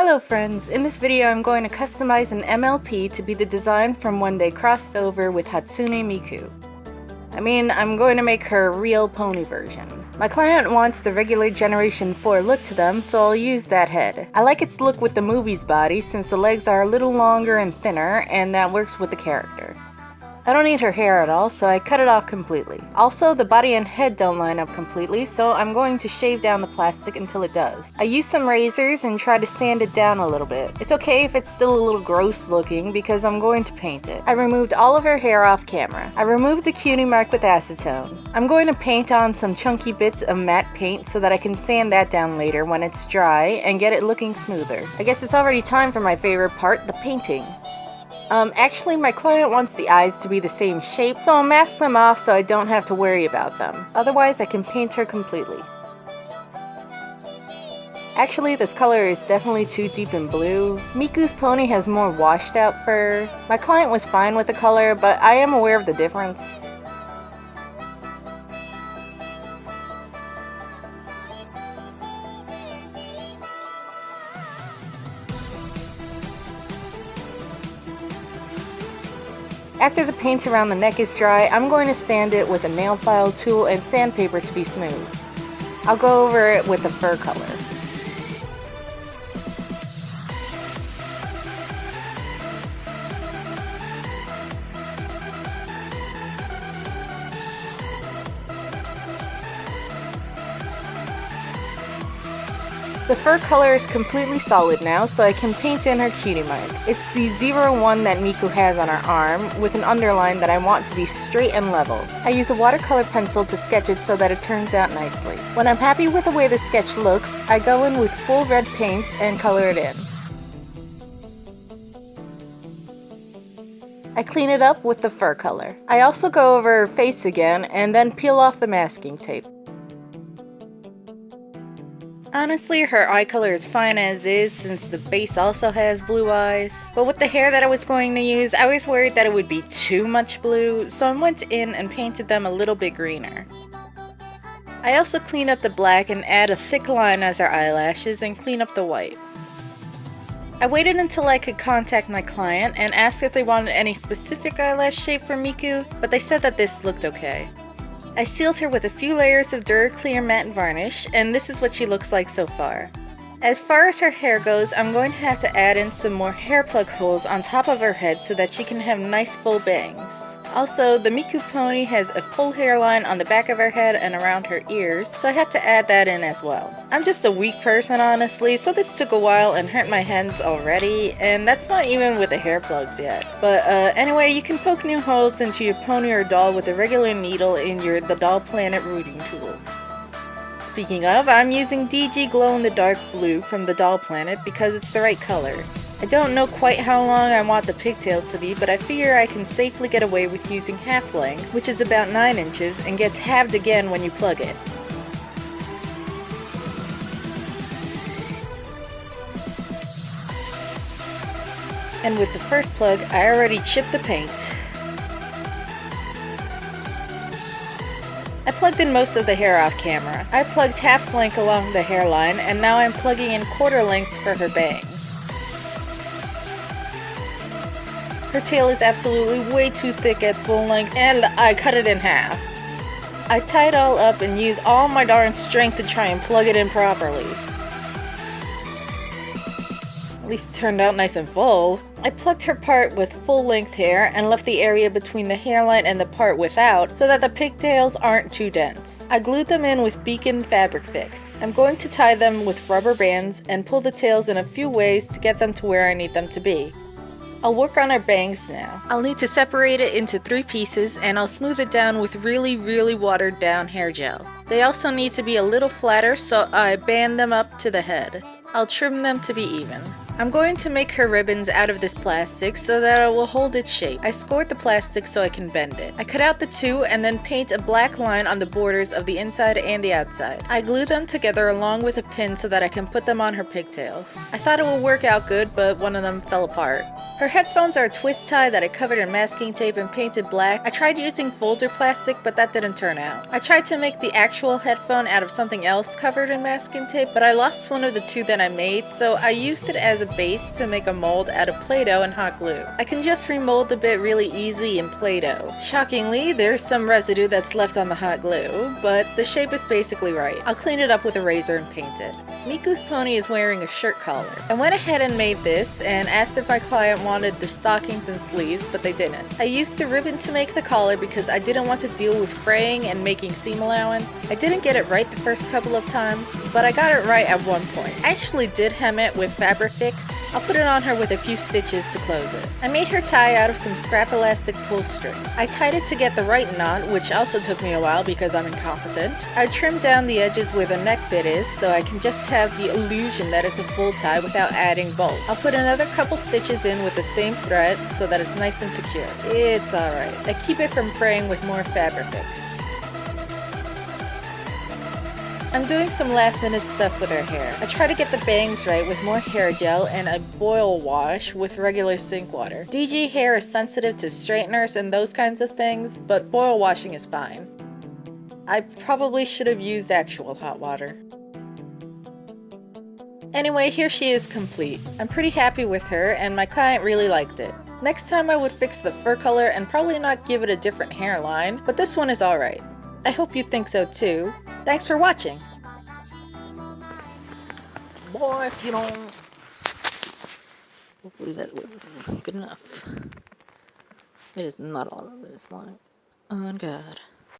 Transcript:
Hello friends, in this video I'm going to customize an MLP to be the design from when they crossed over with Hatsune Miku. I'm going to make her a real pony version. My client wants the regular Generation 4 look to them, so I'll use that head. I like its look with the movie's body since the legs are a little longer and thinner, and that works with the character. I don't need her hair at all, so I cut it off completely. Also, the body and head don't line up completely, so I'm going to shave down the plastic until it does. I used some razors and tried to sand it down a little bit. It's okay if it's still a little gross looking because I'm going to paint it. I removed all of her hair off camera. I removed the Cutie Mark with acetone. I'm going to paint on some chunky bits of matte paint so that I can sand that down later when it's dry and get it looking smoother. I guess it's already time for my favorite part, the painting. Actually, my client wants the eyes to be the same shape, so I'll mask them off so I don't have to worry about them. Otherwise, I can paint her completely. Actually, this color is definitely too deep in blue. Miku's pony has more washed out fur. My client was fine with the color, but I am aware of the difference. After the paint around the neck is dry, I'm going to sand it with a nail file tool and sandpaper to be smooth. I'll go over it with the fur color. The fur color is completely solid now, so I can paint in her Cutie Mark. It's the 01 that Miku has on her arm, with an underline that I want to be straight and level. I use a watercolor pencil to sketch it so that it turns out nicely. When I'm happy with the way the sketch looks, I go in with full red paint and color it in. I clean it up with the fur color. I also go over her face again and then peel off the masking tape. Honestly, her eye color is fine as is since the base also has blue eyes. But with the hair that I was going to use, I was worried that it would be too much blue, so I went in and painted them a little bit greener. I also clean up the black and add a thick line as her eyelashes and clean up the white. I waited until I could contact my client and ask if they wanted any specific eyelash shape for Miku, but they said that this looked okay. I sealed her with a few layers of Duraclear matte varnish, and this is what she looks like so far. As far as her hair goes, I'm going to have to add in some more hair plug holes on top of her head so that she can have nice full bangs. Also, the Miku pony has a full hairline on the back of her head and around her ears, so I had to add that in as well. I'm just a weak person honestly, so this took a while and hurt my hands already, and that's not even with the hair plugs yet. But anyway, you can poke new holes into your pony or doll with a regular needle in the Doll Planet rooting tool. Speaking of, I'm using DG Glow in the Dark Blue from the Doll Planet because it's the right color. I don't know quite how long I want the pigtails to be, but I figure I can safely get away with using half length, which is about 9 inches, and gets halved again when you plug it. And with the first plug, I already chipped the paint. I plugged in most of the hair off camera. I plugged half length along the hairline, and now I'm plugging in quarter length for her bangs. Her tail is absolutely way too thick at full length, and I cut it in half. I tie it all up and use all my darn strength to try and plug it in properly. At least it turned out nice and full. I plugged her part with full length hair and left the area between the hairline and the part without so that the pigtails aren't too dense. I glued them in with Beacon Fabric Fix. I'm going to tie them with rubber bands and pull the tails in a few ways to get them to where I need them to be. I'll work on her bangs now. I'll need to separate it into 3 pieces and I'll smooth it down with really watered down hair gel. They also need to be a little flatter, so I band them up to the head. I'll trim them to be even. I'm going to make her ribbons out of this plastic so that it will hold its shape. I scored the plastic so I can bend it. I cut out the two and then paint a black line on the borders of the inside and the outside. I glue them together along with a pin so that I can put them on her pigtails. I thought it would work out good, but one of them fell apart. Her headphones are a twist tie that I covered in masking tape and painted black. I tried using folder plastic, but that didn't turn out. I tried to make the actual headphone out of something else covered in masking tape, but I lost one of the two that I made, so I used it as a base to make a mold out of Play-Doh and hot glue. I can just remold the bit really easy in Play-Doh. Shockingly, there's some residue that's left on the hot glue, but the shape is basically right. I'll clean it up with a razor and paint it. Miku's pony is wearing a shirt collar. I went ahead and made this and asked if my client wanted the stockings and sleeves, but they didn't. I used a ribbon to make the collar because I didn't want to deal with fraying and making seam allowance. I didn't get it right the first couple of times, but I got it right at one point. I actually did hem it with Fabrifix. I'll put it on her with a few stitches to close it. I made her tie out of some scrap elastic pull string. I tied it to get the right knot, which also took me a while because I'm incompetent. I trimmed down the edges where the neck bit is so I can just have the illusion that it's a full tie without adding bolts. I'll put another couple stitches in with the same thread so that it's nice and secure. It's alright. I keep it from fraying with more Fabrifix. I'm doing some last minute stuff with her hair. I try to get the bangs right with more hair gel and a boil wash with regular sink water. DG hair is sensitive to straighteners and those kinds of things, but boil washing is fine. I probably should have used actual hot water. Anyway, here she is complete. I'm pretty happy with her and my client really liked it. Next time I would fix the fur color and probably not give it a different hairline, but this one is alright. I hope you think so too. Thanks for watching. Boy, if you don't... Hopefully that was good enough. It is not 11 minutes long. Oh God.